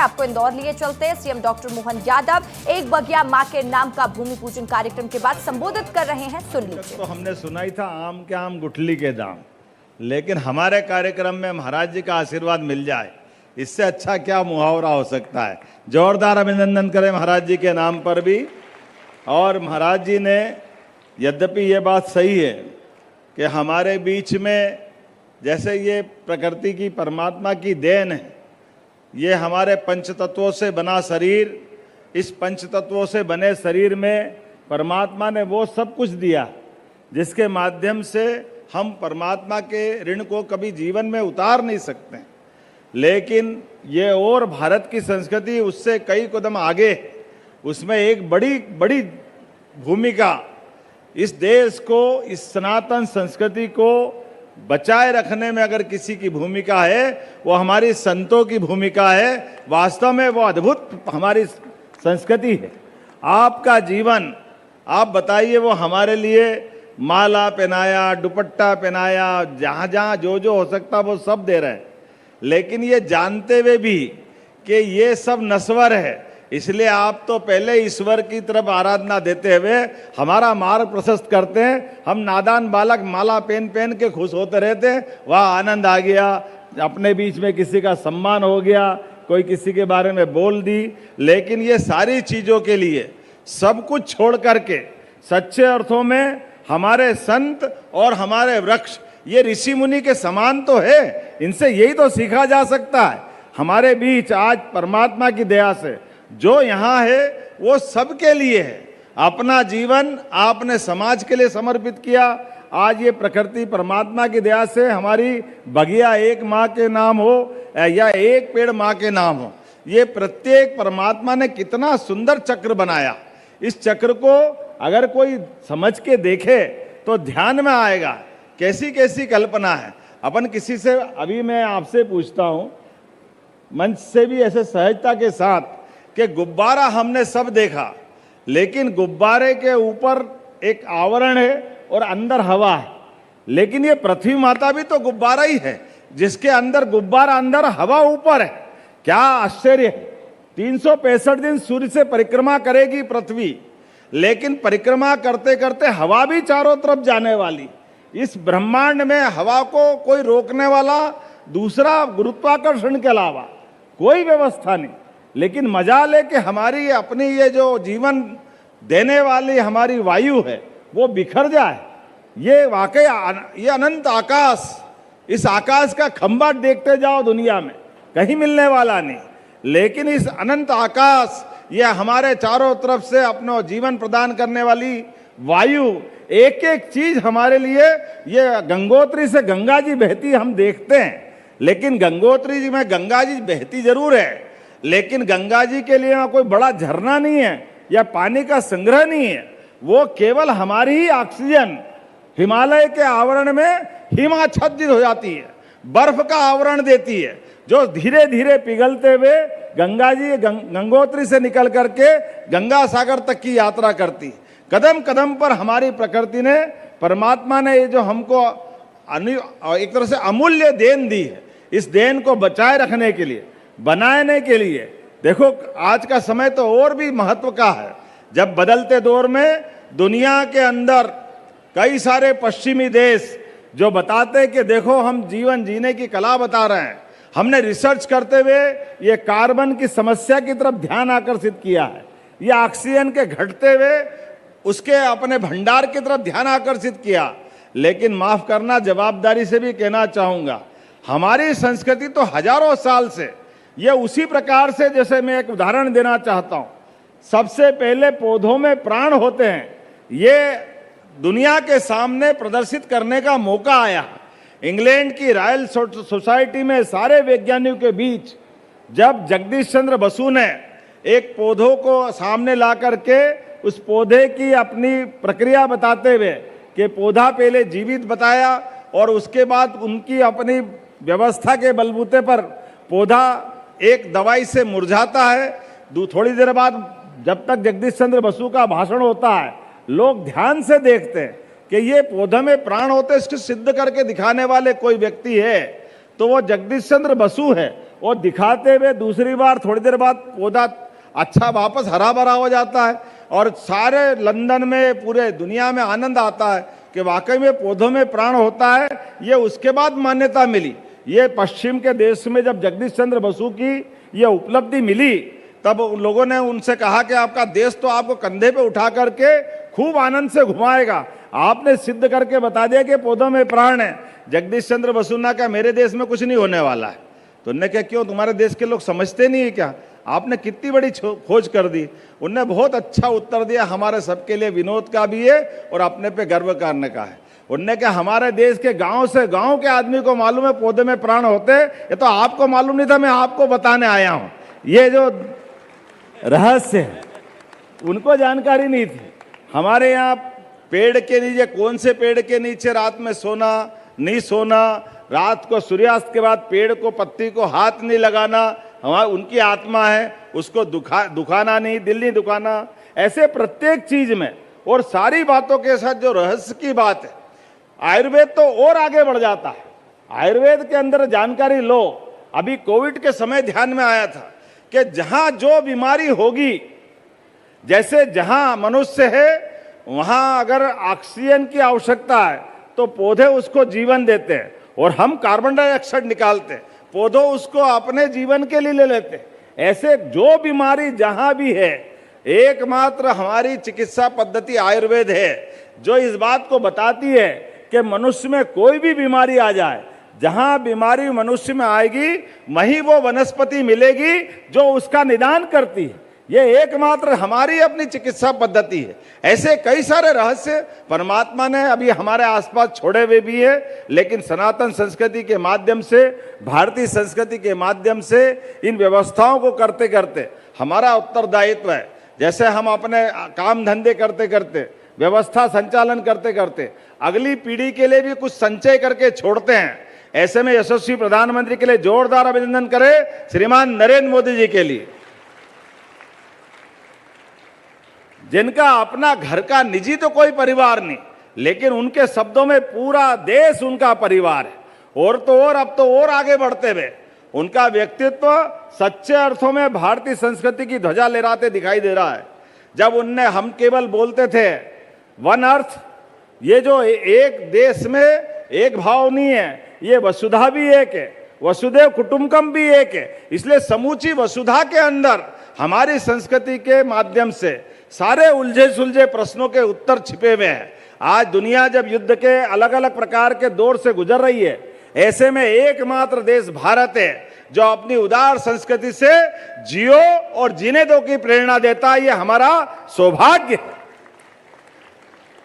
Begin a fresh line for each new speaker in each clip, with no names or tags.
आपको इंदौर लिए चलते हैं। सीएम डॉक्टर मोहन यादव एक बगिया मां के नाम का भूमि पूजन कार्यक्रम के बाद संबोधित कर रहे हैं, सुन लीजिए।
तो हमने सुना ही था आम के आम गुठली के दाम, लेकिन हमारे कार्यक्रम में महाराज जी का आशीर्वाद मिल जाए, इससे अच्छा क्या मुहावरा हो सकता है। जोरदार अभिनंदन करें महाराज जी के नाम पर भी। और महाराज जी ने, यद्यपि ये बात सही है कि हमारे बीच में जैसे ये प्रकृति की परमात्मा की देन है, ये हमारे पंच तत्वों से बना शरीर, इस पंच तत्वों से बने शरीर में परमात्मा ने वो सब कुछ दिया जिसके माध्यम से हम परमात्मा के ऋण को कभी जीवन में उतार नहीं सकते। लेकिन ये और भारत की संस्कृति उससे कई कदम आगे, उसमें एक बड़ी बड़ी भूमिका इस देश को, इस सनातन संस्कृति को बचाए रखने में अगर किसी की भूमिका है वो हमारी संतों की भूमिका है। वास्तव में वो अद्भुत हमारी संस्कृति है। आपका जीवन, आप बताइए, वो हमारे लिए माला पहनाया, दुपट्टा पहनाया, जहाँ जहाँ जो जो हो सकता वो सब दे रहे हैं, लेकिन ये जानते हुए भी कि ये सब नश्वर है, इसलिए आप तो पहले ईश्वर की तरफ आराधना देते हुए हमारा मार्ग प्रशस्त करते हैं। हम नादान बालक माला पहन पहन के खुश होते रहते हैं, वाह आनंद आ गया, अपने बीच में किसी का सम्मान हो गया, कोई किसी के बारे में बोल दी। लेकिन ये सारी चीज़ों के लिए सब कुछ छोड़ करके सच्चे अर्थों में हमारे संत और हमारे वृक्ष ये ऋषि मुनि के समान तो है, इनसे यही तो सीखा जा सकता है। हमारे बीच आज परमात्मा की दया से जो यहाँ है वो सबके लिए है। अपना जीवन आपने समाज के लिए समर्पित किया। आज ये प्रकृति परमात्मा की दया से हमारी बगिया एक माँ के नाम हो या एक पेड़ माँ के नाम हो, ये प्रत्येक परमात्मा ने कितना सुंदर चक्र बनाया। इस चक्र को अगर कोई समझ के देखे तो ध्यान में आएगा कैसी कैसी कल्पना है। अपन किसी से, अभी मैं आपसे पूछता हूँ मंच से भी ऐसे सहजता के साथ कि गुब्बारा हमने सब देखा, लेकिन गुब्बारे के ऊपर एक आवरण है और अंदर हवा है, लेकिन ये पृथ्वी माता भी तो गुब्बारा ही है, जिसके अंदर गुब्बारा अंदर हवा ऊपर है। क्या आश्चर्य है। 365 दिन सूर्य से परिक्रमा करेगी पृथ्वी, लेकिन परिक्रमा करते करते हवा भी चारों तरफ जाने वाली। इस ब्रह्मांड में हवा को कोई रोकने वाला दूसरा गुरुत्वाकर्षण के अलावा कोई व्यवस्था नहीं। लेकिन मजा ले कि हमारी अपनी ये जो जीवन देने वाली हमारी वायु है वो बिखर जाए। ये वाकई ये अनंत आकाश, इस आकाश का खंभा देखते जाओ दुनिया में कहीं मिलने वाला नहीं, लेकिन इस अनंत आकाश, ये हमारे चारों तरफ से अपना जीवन प्रदान करने वाली वायु, एक एक चीज हमारे लिए, ये गंगोत्री से गंगा जी बहती हम देखते हैं, लेकिन गंगोत्री जी में गंगा जी बहती जरूर है, लेकिन गंगा जी के लिए कोई बड़ा झरना नहीं है या पानी का संग्रह नहीं है। वो केवल हमारी ही ऑक्सीजन हिमालय के आवरण में हिमाच्छादित हो जाती है, बर्फ का आवरण देती है, जो धीरे धीरे पिघलते हुए गंगा जी गंगोत्री से निकल करके गंगा सागर तक की यात्रा करती। कदम कदम पर हमारी प्रकृति ने, परमात्मा ने ये जो हमको एक तरह से अमूल्य देन दी है, इस देन को बचाए रखने के लिए, बनाने के लिए, देखो आज का समय तो और भी महत्व का है। जब बदलते दौर में दुनिया के अंदर कई सारे पश्चिमी देश जो बताते हैं कि देखो हम जीवन जीने की कला बता रहे हैं, हमने रिसर्च करते हुए ये कार्बन की समस्या की तरफ ध्यान आकर्षित किया है, ये ऑक्सीजन के घटते हुए उसके अपने भंडार की तरफ ध्यान आकर्षित किया। लेकिन माफ करना, जवाबदारी से भी कहना चाहूँगा, हमारी संस्कृति तो हजारों साल से ये उसी प्रकार से, जैसे मैं एक उदाहरण देना चाहता हूँ, सबसे पहले पौधों में प्राण होते हैं, ये दुनिया के सामने प्रदर्शित करने का मौका आया। इंग्लैंड की रॉयल सोसाइटी में सारे वैज्ञानिकों के बीच जब जगदीश चंद्र बसु ने एक पौधों को सामने ला करके उस पौधे की अपनी प्रक्रिया बताते हुए कि पौधा पहले जीवित बताया और उसके बाद उनकी अपनी व्यवस्था के बलबूते पर पौधा एक दवाई से मुरझाता है। थोड़ी देर बाद जब तक जगदीश चंद्र बसु का भाषण होता है, लोग ध्यान से देखते हैं कि ये पौधे में प्राण होते, इसको सिद्ध करके दिखाने वाले कोई व्यक्ति है तो वो जगदीश चंद्र बसु है। और दिखाते हुए दूसरी बार थोड़ी देर बाद पौधा अच्छा वापस हरा भरा हो जाता है और सारे लंदन में पूरे दुनिया में आनंद आता है कि वाकई में पौधों में प्राण होता है। ये उसके बाद मान्यता मिली। ये पश्चिम के देश में जब जगदीश चंद्र बसु की ये उपलब्धि मिली तब उन लोगों ने उनसे कहा कि आपका देश तो आपको कंधे पे उठा करके खूब आनंद से घुमाएगा, आपने सिद्ध करके बता दिया कि पौधों में प्राण है। जगदीश चंद्र बसु ने कहा मेरे देश में कुछ नहीं होने वाला है। तो उन्होंने कहा क्यों, तुम्हारे देश के लोग समझते नहीं है क्या, आपने कितनी बड़ी खोज कर दी। उनने बहुत अच्छा उत्तर दिया, हमारे सबके लिए विनोद का भी है और अपने पे गर्व करने का है। उनने कहा हमारे देश के गांव से गांव के आदमी को मालूम है पौधे में प्राण होते, ये तो आपको मालूम नहीं था, मैं आपको बताने आया हूं। ये जो रहस्य है उनको जानकारी नहीं थी। हमारे यहाँ पेड़ के नीचे, कौन से पेड़ के नीचे रात में सोना नहीं सोना, रात को सूर्यास्त के बाद पेड़ को पत्ती को हाथ नहीं लगाना, हमारी उनकी आत्मा है, उसको दुखाना नहीं, दिल नहीं दुखाना, ऐसे प्रत्येक चीज में और सारी बातों के साथ जो रहस्य की बात है। आयुर्वेद तो और आगे बढ़ जाता है। आयुर्वेद के अंदर जानकारी लो। अभी कोविड के समय ध्यान में आया था कि जहां जो बीमारी होगी, जैसे जहां मनुष्य है वहां अगर ऑक्सीजन की आवश्यकता है तो पौधे उसको जीवन देते हैं और हम कार्बन डाइऑक्साइड निकालते हैं, पौधे उसको अपने जीवन के लिए ले लेते हैं। ऐसे जो बीमारी जहां भी है, एकमात्र हमारी चिकित्सा पद्धति आयुर्वेद है जो इस बात को बताती है कि मनुष्य में कोई भी बीमारी आ जाए, जहां बीमारी मनुष्य में आएगी वहीं वो वनस्पति मिलेगी जो उसका निदान करती है। ये एकमात्र हमारी अपनी चिकित्सा पद्धति है। ऐसे कई सारे रहस्य परमात्मा ने अभी हमारे आसपास छोड़े हुए भी है, लेकिन सनातन संस्कृति के माध्यम से, भारतीय संस्कृति के माध्यम से इन व्यवस्थाओं को करते करते हमारा उत्तरदायित्व है। जैसे हम अपने काम धंधे करते करते, व्यवस्था संचालन करते करते अगली पीढ़ी के लिए भी कुछ संचय करके छोड़ते हैं। ऐसे में यशस्वी प्रधानमंत्री के लिए जोरदार अभिनंदन करें श्रीमान नरेंद्र मोदी जी के लिए, जिनका अपना घर का निजी तो कोई परिवार नहीं, लेकिन उनके शब्दों में पूरा देश उनका परिवार है। और तो और अब तो और आगे बढ़ते हुए उनका व्यक्तित्व सच्चे अर्थों में भारतीय संस्कृति की ध्वजा लहराते दिखाई दे रहा है। जब उनने हम केवल बोलते थे वन अर्थ, ये जो एक देश में एक भाव नहीं है, ये वसुधा भी एक है, वसुधैव कुटुंबकम भी एक है। इसलिए समूची वसुधा के अंदर हमारी संस्कृति के माध्यम से सारे उलझे सुलझे प्रश्नों के उत्तर छिपे हुए हैं। आज दुनिया जब युद्ध के अलग अलग प्रकार के दौर से गुजर रही है, ऐसे में एकमात्र देश भारत है जो अपनी उदार संस्कृति से जियो और जीने दो की प्रेरणा देता है। ये हमारा सौभाग्य है,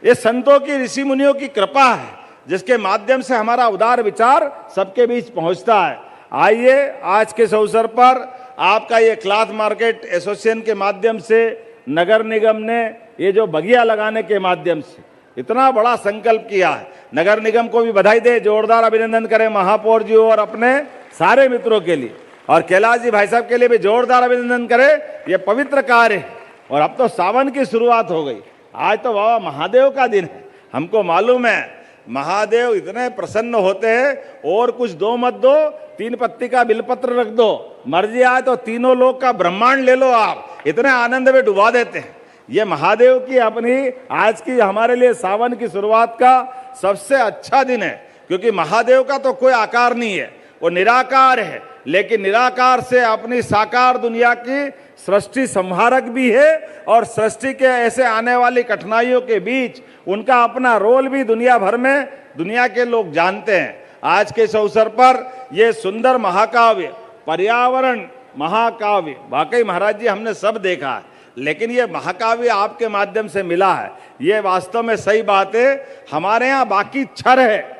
ये संतों की, ऋषि मुनियों की कृपा है, जिसके माध्यम से हमारा उदार विचार सबके बीच पहुंचता है। आइए आज के इस अवसर पर आपका ये क्लॉथ मार्केट एसोसिएशन के माध्यम से, नगर निगम ने ये जो बगिया लगाने के माध्यम से इतना बड़ा संकल्प किया है, नगर निगम को भी बधाई दे, जोरदार अभिनंदन करें महापौर जी और अपने सारे मित्रों के लिए, और कैलाश जी भाई साहब के लिए भी जोरदार अभिनंदन करें। ये पवित्र कार्य है और अब तो सावन की शुरुआत हो गई। आज तो बाबा महादेव का दिन है। हमको मालूम है महादेव इतने प्रसन्न होते हैं, और कुछ दो मत दो, 3 पत्ती का बिलपत्र रख दो, मर्जी आए तो तीनों लोग का ब्रह्मांड ले लो, आप इतने आनंद में डुबा देते हैं। ये महादेव की अपनी आज की हमारे लिए सावन की शुरुआत का सबसे अच्छा दिन है, क्योंकि महादेव का तो कोई आकार नहीं है, वो निराकार है, लेकिन निराकार से अपनी साकार दुनिया की सृष्टि संहारक भी है, और सृष्टि के ऐसे आने वाली कठिनाइयों के बीच उनका अपना रोल भी दुनिया भर में दुनिया के लोग जानते हैं। आज के इस अवसर पर ये सुंदर महाकाव्य, पर्यावरण महाकाव्य, वाकई महाराज जी हमने सब देखा है, लेकिन ये महाकाव्य आपके माध्यम से मिला है, ये वास्तव में सही बात है। हमारे यहाँ बाकी क्षर है,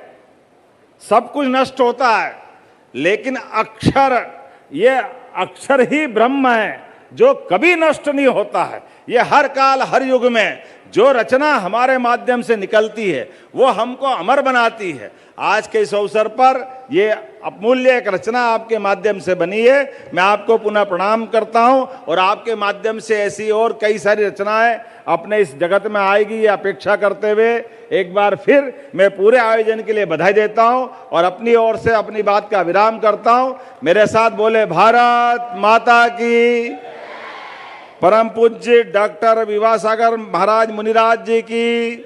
सब कुछ नष्ट होता है, लेकिन अक्षर, ये अक्षर ही ब्रह्म है जो कभी नष्ट नहीं होता है। ये हर काल हर युग में जो रचना हमारे माध्यम से निकलती है वो हमको अमर बनाती है। आज के इस अवसर पर ये अमूल्य एक रचना आपके माध्यम से बनी है, मैं आपको पुनः प्रणाम करता हूं और आपके माध्यम से ऐसी और कई सारी रचनाएं अपने इस जगत में आएगी ये अपेक्षा करते हुए एक बार फिर मैं पूरे आयोजन के लिए बधाई देता हूं और अपनी ओर से अपनी बात का विराम करता हूं। मेरे साथ बोले भारत माता की, परम पूज्य डॉक्टर विवासागर महाराज मुनिराज जी की।